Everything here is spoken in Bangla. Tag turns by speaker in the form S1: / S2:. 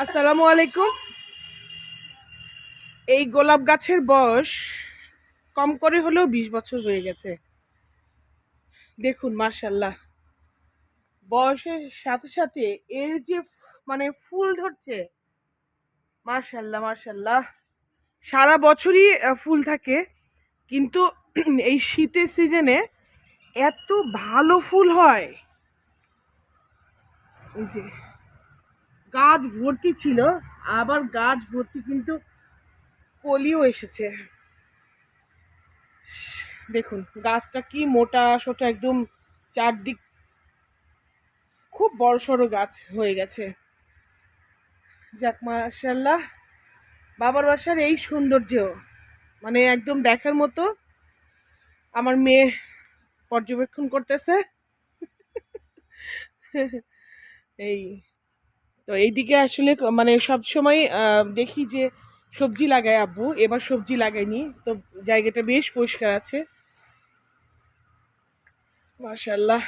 S1: আসসালামু আলাইকুম। এই গোলাপ গাছের বয়স কম করে হলেও 20 বছর হয়ে গেছে। দেখুন মার্শাল্লাহ, বয়সের সাথে সাথে এর যে মানে ফুল ধরছে, মার্শাল্লাহ মার্শাল্লাহ। সারা বছরই ফুল থাকে, কিন্তু এই শীতের সিজনে এত ভালো ফুল হয়। এই যে গাছ ভর্তি ছিল, আবার গাছ ভর্তি কিন্তু কলিও এসেছে। দেখুন গাছটা কি মোটা সোটা, একদম চারদিক খুব বড়সড় গাছ হয়ে গেছে। যাক মাশাআল্লাহ, বাবার বাসার এই সৌন্দর্য মানে একদম দেখার মতো। আমার মেয়ে পর্যবেক্ষণ করতেছে। এই তো এইদিকে আসলে মানে সব সময় দেখি যে সবজি লাগায় আব্বু, এবার সবজি লাগায়নি তো, জায়গাটা বেশ পরিষ্কার আছে মাশাআল্লাহ।